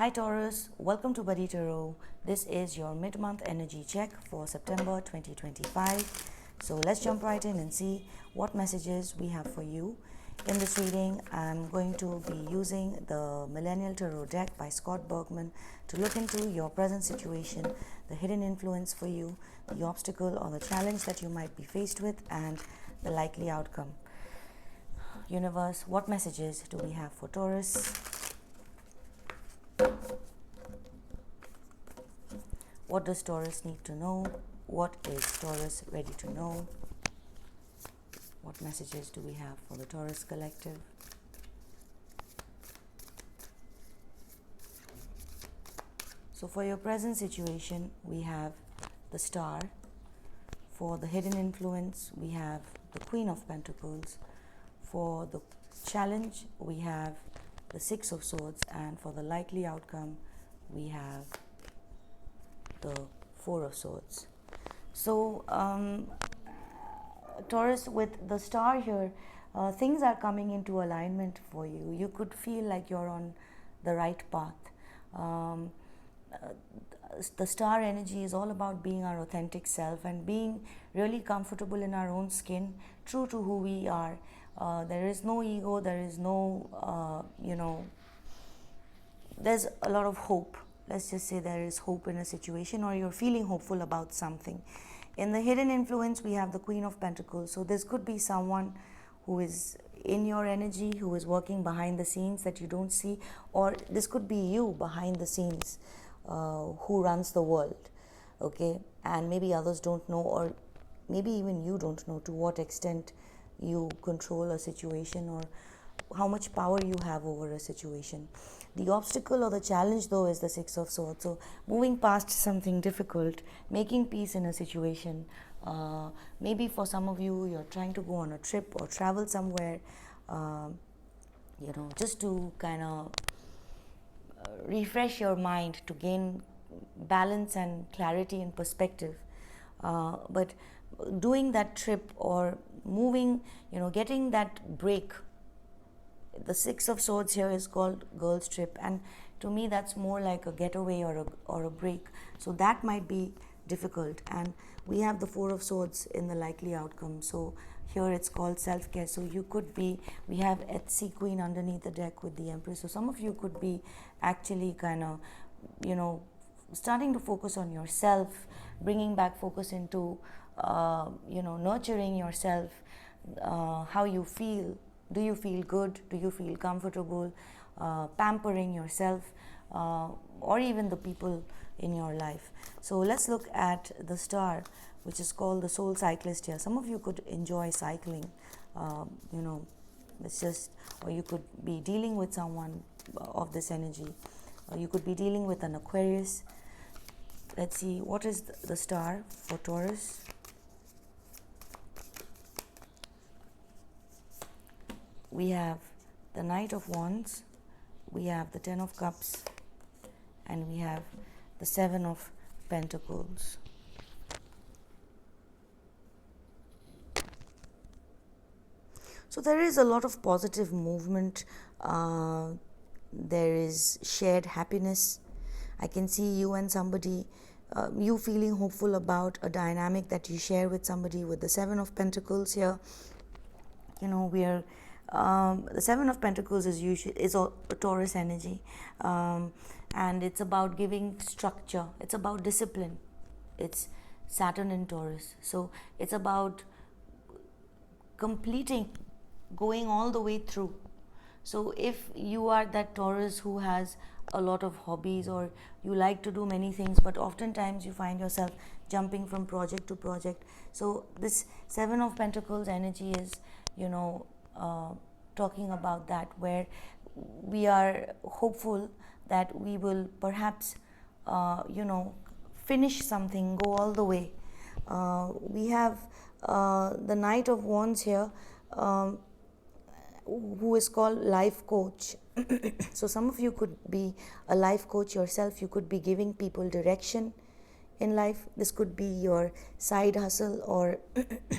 Hi Taurus, welcome to Buddy Tarot. This is your mid-month energy check for September 2025. So let's jump right in and see what messages we have for you. In this reading, I'm going to be using the Millennial Tarot deck by Scott Bergman to look into your present situation, the hidden influence for you, the obstacle or the challenge that you might be faced with, and the likely outcome. Universe, what messages do we have for Taurus? What does Taurus need to know? What is Taurus ready to know? What messages do we have for the Taurus collective? So for your present situation, we have the Star. For the hidden influence, we have the Queen of Pentacles. For the challenge, we have the Six of Swords. And for the likely outcome, we have the Four of Swords. So Taurus, with the Star here, things are coming into alignment for you. You could feel like you're on the right path. The Star energy is all about being our authentic self and being really comfortable in our own skin, true to who we are. There is no ego, there is no, there's a lot of hope. Let's just say there is hope in a situation, or you're feeling hopeful about something. In the hidden influence, we have the Queen of Pentacles. So this could be someone who is in your energy, who is working behind the scenes that you don't see, or this could be you behind the scenes, who runs the world, okay? And maybe others don't know, or maybe even you don't know to what extent you control a situation or how much power you have over a situation. The obstacle or the challenge, though, is the Six of Swords. So moving past something difficult, making peace in a situation. Maybe for some of you, you're trying to go on a trip or travel somewhere, just to kind of refresh your mind, to gain balance and clarity and perspective. But doing that trip or moving, getting that break. The Six of Swords here is called girl's trip, and to me that's more like a getaway or a break. So that might be difficult. And we have the Four of Swords in the likely outcome. So here it's called self-care. So you could be, we have Etsy Queen underneath the deck with the Empress. So some of you could be actually kind of, starting to focus on yourself, bringing back focus into, nurturing yourself, how you feel. Do you feel good? Do you feel comfortable? Pampering yourself, or even the people in your life. So let's look at the Star, which is called the Soul Cyclist here. Some of you could enjoy cycling, it's just, or you could be dealing with someone of this energy, or you could be dealing with an Aquarius. Let's see, what is the Star for Taurus? We have the Knight of Wands, we have the Ten of Cups, and we have the Seven of Pentacles. So there is a lot of positive movement. There is shared happiness. I can see you and somebody, you feeling hopeful about a dynamic that you share with somebody. With the Seven of Pentacles here, the Seven of Pentacles is a Taurus energy, and it's about giving structure. It's about discipline. It's Saturn in Taurus, so it's about completing, going all the way through. So if you are that Taurus who has a lot of hobbies, or you like to do many things, but oftentimes you find yourself jumping from project to project. So this Seven of Pentacles energy is, talking about that, where we are hopeful that we will perhaps, finish something, go all the way. We have the Knight of Wands here, who is called life coach. So some of you could be a life coach yourself. You could be giving people direction in life. This could be your side hustle, or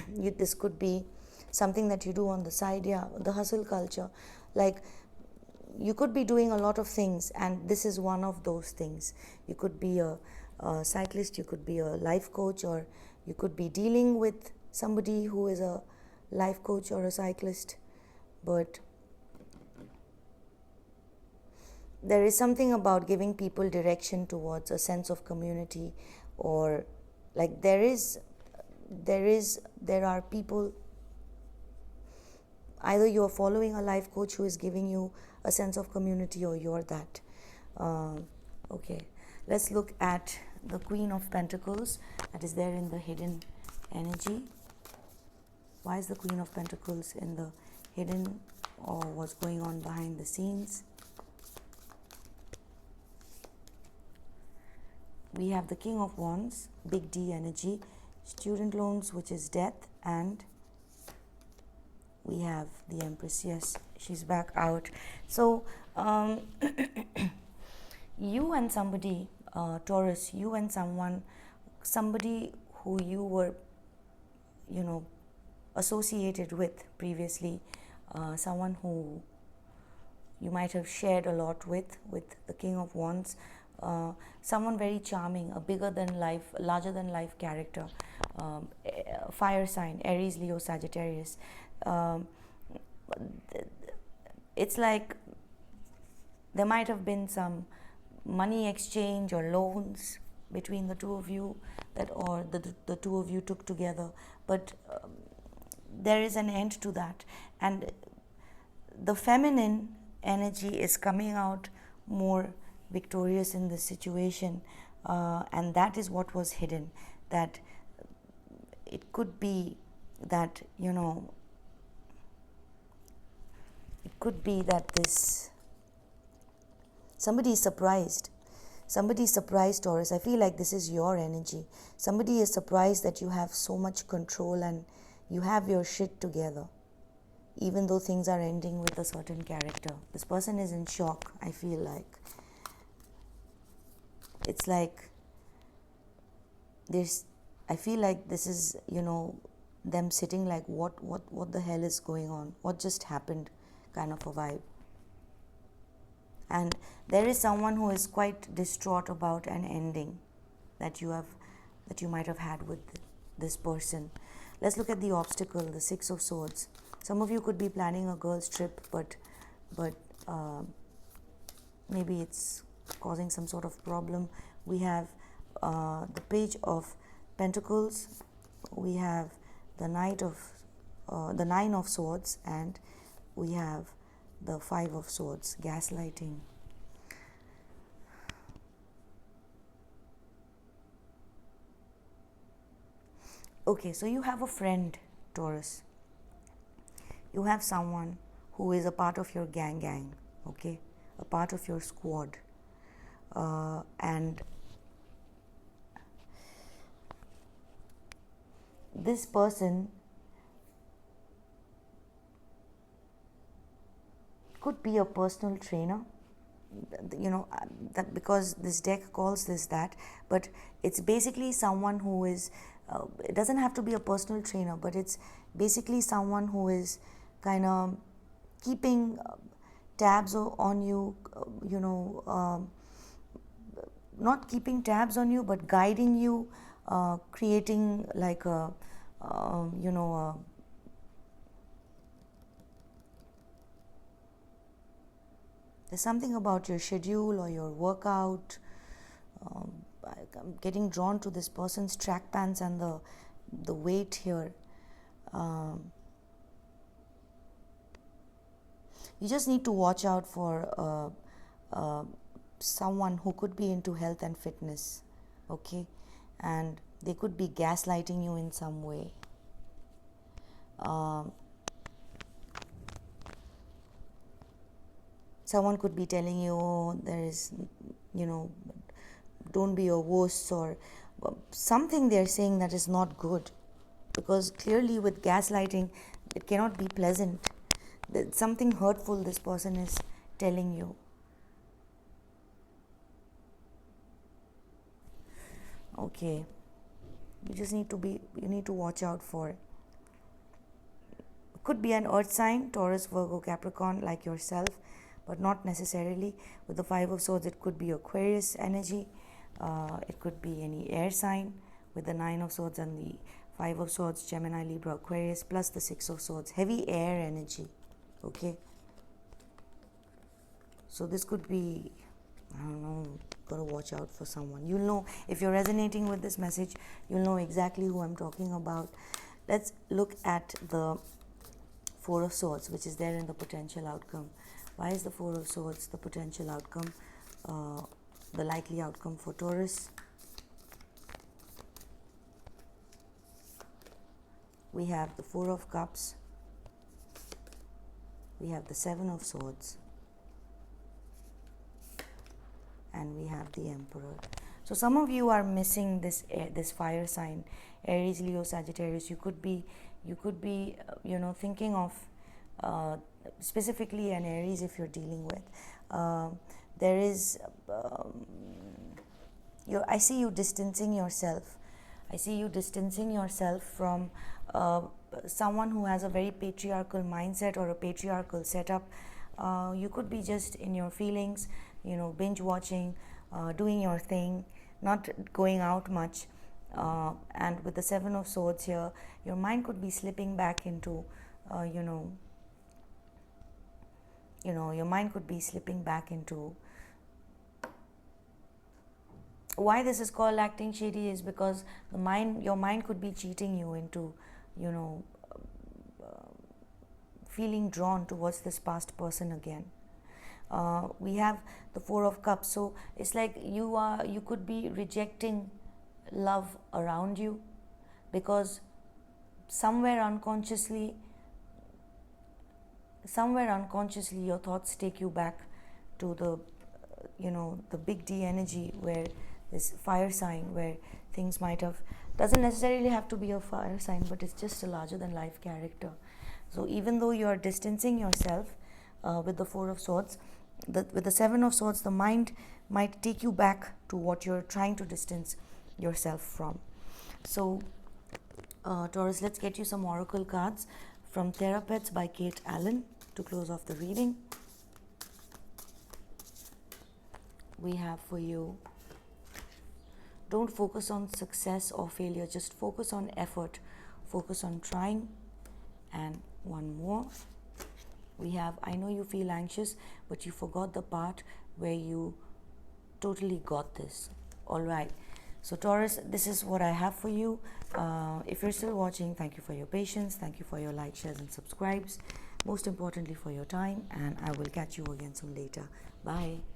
this could be something that you do on the side. Yeah, the hustle culture, like you could be doing a lot of things, and this is one of those things. You could be a cyclist, you could be a life coach, or you could be dealing with somebody who is a life coach or a cyclist. But there is something about giving people direction towards a sense of community, or like there are people, either you're following a life coach who is giving you a sense of community, or you're that. Okay, let's look at the Queen of Pentacles that is there in the hidden energy. Why is the Queen of Pentacles in the hidden, or what's going on behind the scenes? We have the King of Wands, big D energy, student loans, which is death, and we have the Empress. Yes, she's back out. So you and somebody, Taurus, you and somebody who you were, associated with previously, someone who you might have shared a lot with the King of Wands, someone very charming, a bigger than life, larger than life character, fire sign, Aries, Leo, Sagittarius. It's like there might have been some money exchange or loans between the two of you, or the two of you took together, but there is an end to that, and the feminine energy is coming out more victorious in this situation, and that is what was hidden. That it could be that it could be that this somebody is surprised. Somebody is surprised, Taurus. I feel like this is your energy. Somebody is surprised that you have so much control and you have your shit together, even though things are ending with a certain character. This person is in shock, I feel like. It's like I feel like this is, them sitting like, what the hell is going on? What just happened? Kind of a vibe. And there is someone who is quite distraught about an ending that you might have had with this person. Let's look at the obstacle, the Six of Swords. Some of you could be planning a girls' trip, but maybe it's causing some sort of problem. We have the Page of Pentacles. We have the the Nine of Swords, and we have the Five of Swords, gaslighting. Okay, so you have a friend, Taurus. You have someone who is a part of your gang, okay, a part of your squad, and this person could be a personal trainer, that because this deck calls this that, but it's basically someone who is, it doesn't have to be a personal trainer, but it's basically someone who is kind of keeping tabs on you, not keeping tabs on you, but guiding you, creating like a there's something about your schedule or your workout. I'm getting drawn to this person's track pants and the weight here. You just need to watch out for someone who could be into health and fitness, okay, and they could be gaslighting you in some way. Someone could be telling you, oh, there is, don't be a wuss, or something they're saying that is not good, because clearly with gaslighting it cannot be pleasant. There's something hurtful this person is telling you. Okay, you need to watch out for it. Could be an earth sign, Taurus, Virgo, Capricorn, like yourself, but not necessarily. With the Five of Swords, it could be Aquarius energy, it could be any air sign. With the Nine of Swords and the Five of Swords, Gemini, Libra, Aquarius, plus the Six of Swords, heavy air energy. Okay, so this could be, I don't know, gotta watch out for someone. You'll know, if you're resonating with this message, you'll know exactly who I'm talking about. Let's look at the Four of Swords, which is there in the potential outcome. Why is the Four of Swords the potential outcome, the likely outcome for Taurus? We have the Four of Cups, we have the Seven of Swords, and we have the Emperor. So some of you are missing this fire sign, Aries, Leo, Sagittarius. You could be thinking of specifically an Aries if you're dealing with. There is I see you distancing yourself. I see you distancing yourself from someone who has a very patriarchal mindset or a patriarchal setup. You could be just in your feelings, binge watching, doing your thing, not going out much. And with the Seven of Swords here, your mind could be slipping back into, your mind could be slipping back into. Why this is called acting shady is because your mind could be cheating you into, feeling drawn towards this past person again. We have the Four of Cups, so it's like you could be rejecting love around you because somewhere unconsciously your thoughts take you back to the big D energy, where this fire sign, where things might have, doesn't necessarily have to be a fire sign, but it's just a larger than life character. So even though you are distancing yourself with the Four of Swords, with the Seven of Swords, the mind might take you back to what you're trying to distance yourself from. So Taurus, let's get you some oracle cards from Therapeutes by Kate Allen to close off the reading. We have for you, don't focus on success or failure, just focus on effort, focus on trying. And one more, we have, I know you feel anxious, but you forgot the part where you totally got this. All right, so Taurus, this is what I have for you. If you're still watching, thank you for your patience, thank you for your likes, shares and subscribes, most importantly for your time, and I will catch you again soon later. Bye.